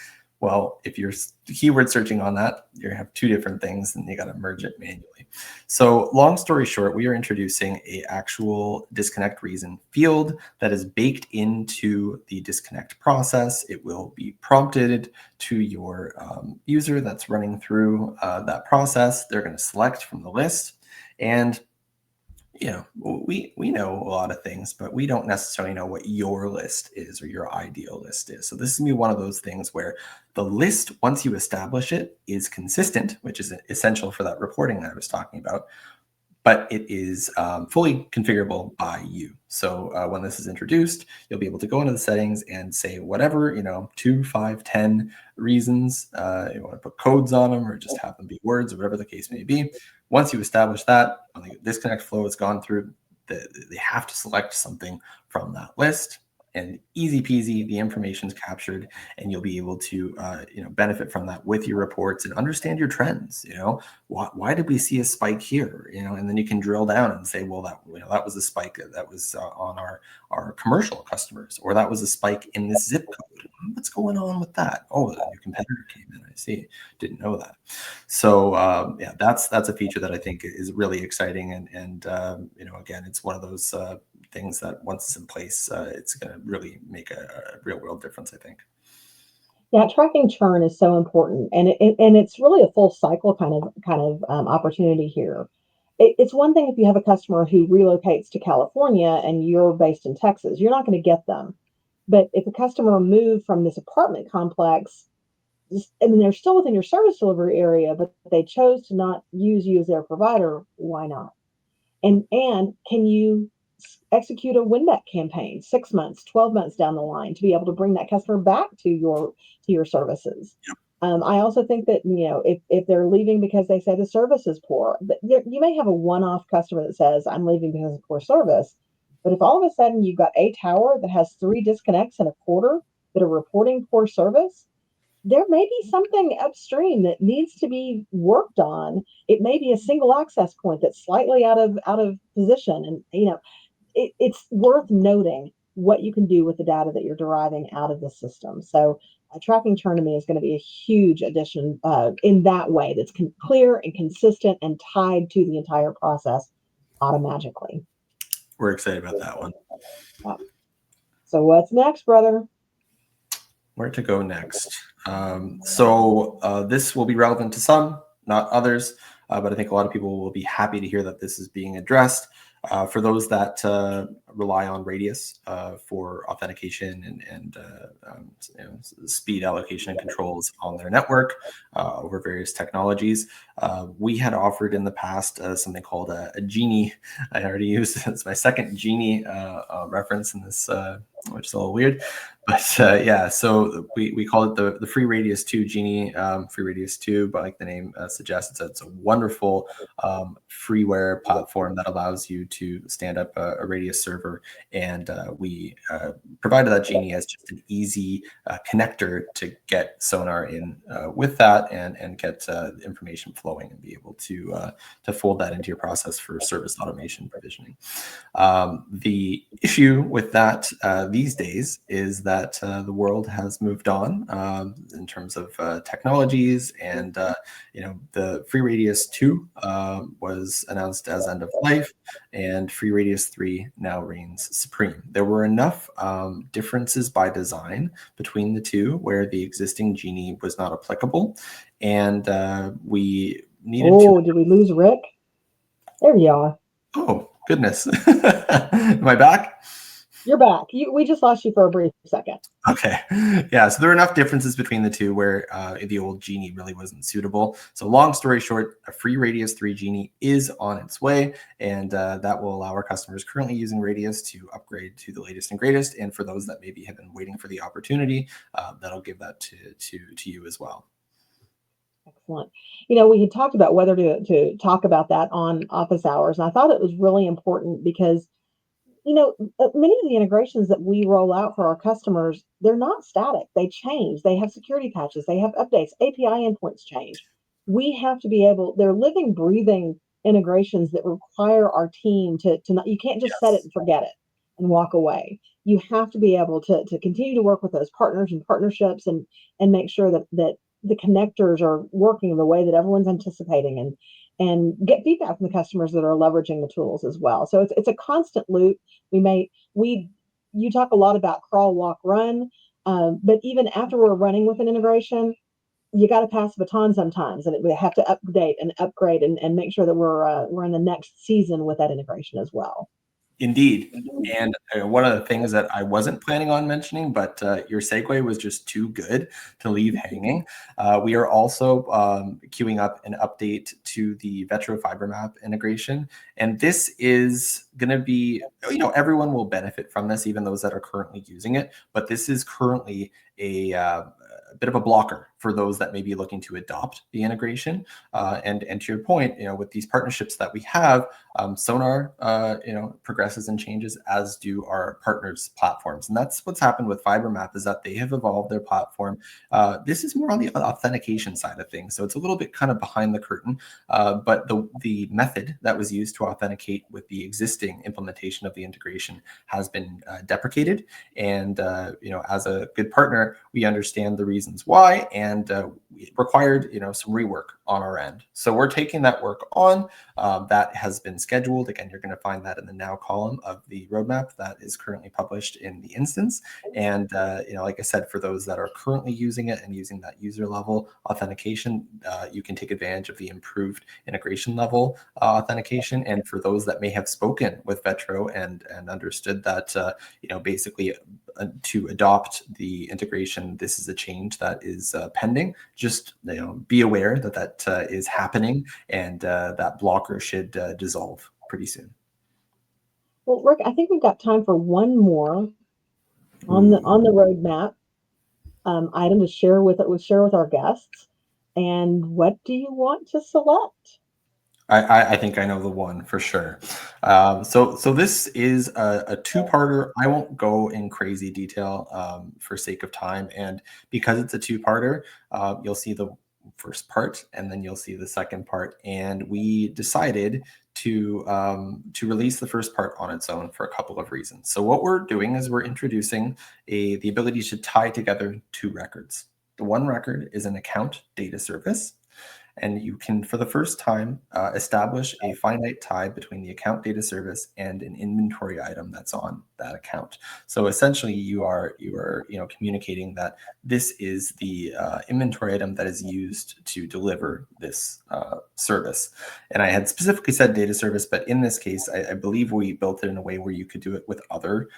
Well, if you're keyword searching on that, you have two different things and you got to merge it manually. So long story short, we are introducing a actual disconnect reason field that is baked into the disconnect process. It will be prompted to your user that's running through that process. They're going to select from the list, and we know a lot of things, but we don't necessarily know what your list is or your ideal list is. So this is gonna be one of those things where the list, once you establish it, is consistent, which is essential for that reporting that I was talking about, but it is fully configurable by you. So when this is introduced, you'll be able to go into the settings and say whatever, 2, 5, 10 reasons. You want to put codes on them or just have them be words or whatever the case may be. Once you establish that, when the disconnect flow has gone through, they have to select something from that list. And easy peasy, the information's captured, and you'll be able to benefit from that with your reports and understand your trends. Why did we see a spike here? And then you can drill down and say, well, that was a spike that was on our commercial customers, or that was a spike in this zip code. What's going on with that? Oh, the new competitor came in. I see. Didn't know that. So that's a feature that I think is really exciting, and again, it's one of those things that once it's in place, it's going to really make a real world difference, I think. Yeah, tracking churn is so important, and it's really a full cycle kind of opportunity here. It's one thing if you have a customer who relocates to California and you're based in Texas, you're not going to get them. But if a customer moved from this apartment complex, and they're still within your service delivery area, but they chose to not use you as their provider, why not? And can you execute a win-back campaign 6 months, 12 months down the line to be able to bring that customer back to your services? Yep. I also think that if they're leaving because they say the service is poor, you may have a one-off customer that says I'm leaving because of poor service. But if all of a sudden you've got a tower that has 3 disconnects in a quarter that are reporting poor service, there may be something upstream that needs to be worked on. It may be a single access point that's slightly out of position, and it's worth noting what you can do with the data that you're deriving out of the system. So tracking churn to me is going to be a huge addition in that way that's clear and consistent and tied to the entire process automatically. We're excited about that one. So what's next, brother? Where to go next? So this will be relevant to some, not others, but I think a lot of people will be happy to hear that this is being addressed. For those that rely on Radius for authentication and speed allocation and controls on their network over various technologies, we had offered in the past something called a Genie. I already used it. It's my second Genie reference in this, which is a little weird. But so we call it the FreeRADIUS3 Genie, FreeRADIUS2, but like the name suggests, it's a wonderful freeware platform that allows you to stand up a Radius server, and we provided that Genie as just an easy connector to get Sonar in with that and get information flowing and be able to fold that into your process for service automation provisioning. The issue with that these days is that the world has moved on in terms of technologies, and the FreeRADIUS2 was announced as end of life, and FreeRADIUS3 now reigns supreme. There were enough differences by design between the two where the existing Genie was not applicable, and we needed to... Oh, did we lose Rick? There you are. Oh, goodness. Am I back? You're back. We just lost you for a brief second. Okay. Yeah. So there are enough differences between the two where the old Genie really wasn't suitable. So long story short, a FreeRADIUS3 Genie is on its way, and that will allow our customers currently using Radius to upgrade to the latest and greatest. And for those that maybe have been waiting for the opportunity, that'll give that to you as well. Excellent. We had talked about whether to talk about that on office hours, and I thought it was really important because Many of the integrations that we roll out for our customers, they're not static. They change. They have security patches. They have updates. API endpoints change. We have to be able, they're living, breathing integrations that require our team to not, you can't just set it Yes. and forget it and walk away. You have to be able to continue to work with those partners and partnerships and make sure that the connectors are working the way that everyone's anticipating and get feedback from the customers that are leveraging the tools as well. So it's a constant loop. We you talk a lot about crawl, walk, run, but even after we're running with an integration, you got to pass the baton sometimes, and we have to update and upgrade and make sure that we're in the next season with that integration as well. Indeed. And one of the things that I wasn't planning on mentioning, but your segue was just too good to leave hanging. We are also queuing up an update to the Vetro Fiber Map integration. And this is going to be, everyone will benefit from this, even those that are currently using it. But this is currently a bit of a blocker for those that may be looking to adopt the integration. And to your point, with these partnerships that we have, Sonar, progresses and changes, as do our partners' platforms. And that's what's happened with FiberMap, is that they have evolved their platform. This is more on the authentication side of things. So it's a little bit kind of behind the curtain, but the method that was used to authenticate with the existing implementation of the integration has been deprecated. And, as a good partner, we understand the reasons why, and we required, some rework on our end. So we're taking that work on. That has been scheduled. Again, you're going to find that in the now column of the roadmap that is currently published in the instance. And, like I said, for those that are currently using it and using that user level authentication, you can take advantage of the improved integration level authentication. And for those that may have spoken with Vetro and understood that, basically to adopt the integration, this is a change that is pending. Just be aware that is happening, and that blocker should dissolve pretty soon. Well, Rick, I think we've got time for one more on the roadmap item to share with our guests. And what do you want to select? I think I know the one for sure. So this is a two-parter. I won't go in crazy detail for sake of time, and because it's a two-parter, you'll see the first part and then you'll see the second part. And we decided to release the first part on its own for a couple of reasons. So what we're doing is we're introducing the ability to tie together two records. The one record is an account data service. And you can, for the first time, establish a finite tie between the account data service and an inventory item that's on that account. So essentially, you are communicating that this is the inventory item that is used to deliver this service. And I had specifically said data service, but in this case, I believe we built it in a way where you could do it with other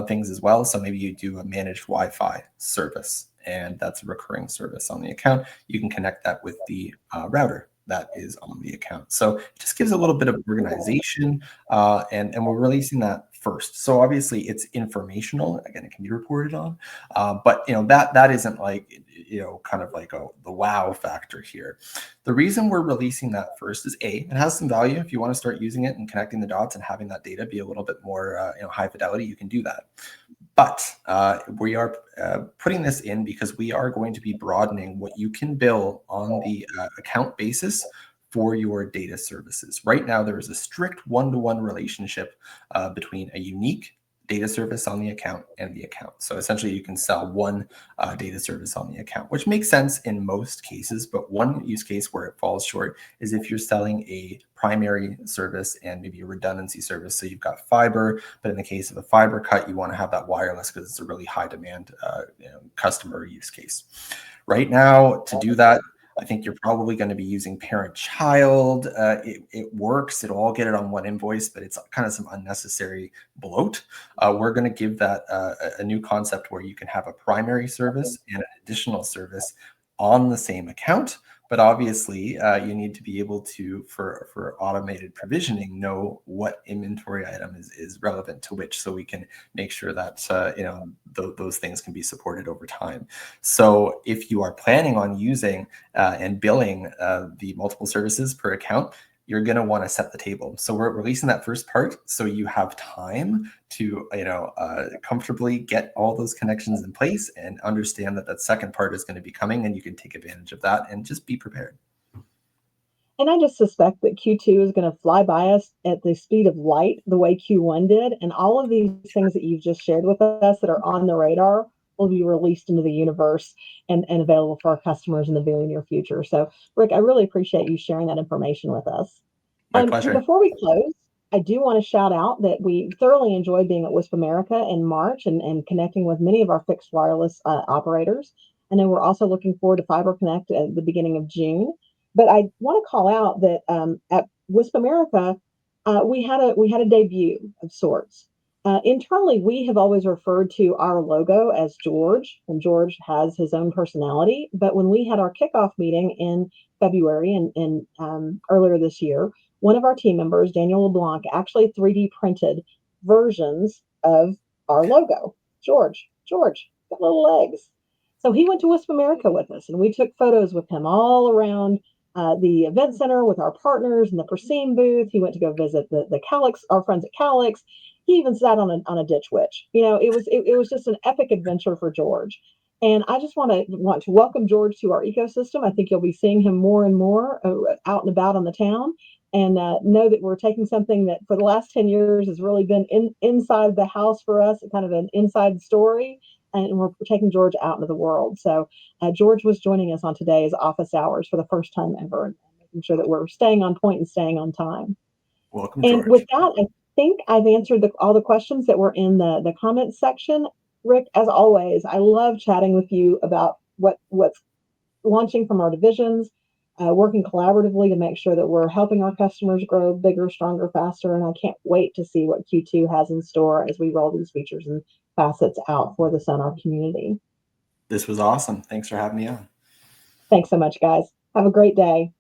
things as well. So maybe you do a managed Wi-Fi service, and that's a recurring service on the account. You can connect that with the router that is on the account. So it just gives a little bit of organization, and we're releasing that first. So obviously it's informational. Again, it can be reported on, but that isn't like kind of like the wow factor here. The reason we're releasing that first is it has some value. If you want to start using it and connecting the dots and having that data be a little bit more high fidelity, you can do that. But we are putting this in because we are going to be broadening what you can bill on the account basis for your data services. Right now, there is a strict one-to-one relationship between a unique data service on the account and the account. So essentially, you can sell one data service on the account, which makes sense in most cases. But one use case where it falls short is if you're selling a primary service and maybe a redundancy service. So you've got fiber, but in the case of a fiber cut, you want to have that wireless because it's a really high demand customer use case. Right now, to do that, I think you're probably going to be using parent-child. It works. It'll all get it on one invoice, but it's kind of some unnecessary bloat. We're going to give that a new concept where you can have a primary service and an additional service on the same account. But obviously, you need to be able to, for automated provisioning, know what inventory item is relevant to which, so we can make sure that those things can be supported over time. So if you are planning on using and billing the multiple services per account, you're going to want to set the table. So we're releasing that first part so you have time to, comfortably get all those connections in place and understand that that second part is going to be coming, and you can take advantage of that and just be prepared. And I just suspect that Q2 is going to fly by us at the speed of light, the way Q1 did. And all of these things that you've just shared with us that are on the radar will be released into the universe and available for our customers in the very near future. So, Rick, I really appreciate you sharing that information with us. My pleasure. Before we close, I do want to shout out that we thoroughly enjoyed being at WISP America in March and connecting with many of our fixed wireless operators. I know we're also looking forward to Fiber Connect at the beginning of June. But I want to call out that at WISP America, we had a debut of sorts. Internally, we have always referred to our logo as George, and George has his own personality. But when we had our kickoff meeting in February and earlier this year, one of our team members, Daniel LeBlanc, actually 3D printed versions of our logo. George, got little legs. So he went to WISP America with us, and we took photos with him all around the event center with our partners in the Perseem booth. He went to go visit the Calix, our friends at Calix. He even sat on a ditch witch. It was just an epic adventure for George. And I just want to welcome George to our ecosystem. I think you'll be seeing him more and more out and about on the town. And know that we're taking something that for the last 10 years has really been inside the house for us, kind of an inside story. And we're taking George out into the world. So George was joining us on today's office hours for the first time ever, and making sure that we're staying on point and staying on time. Welcome, and George. With that, I think I've answered all the questions that were in the comments section. Rick, as always, I love chatting with you about what's launching from our divisions, working collaboratively to make sure that we're helping our customers grow bigger, stronger, faster. And I can't wait to see what Q2 has in store as we roll these features and facets out for the Sonar community. This was awesome. Thanks for having me on. Thanks so much, guys. Have a great day.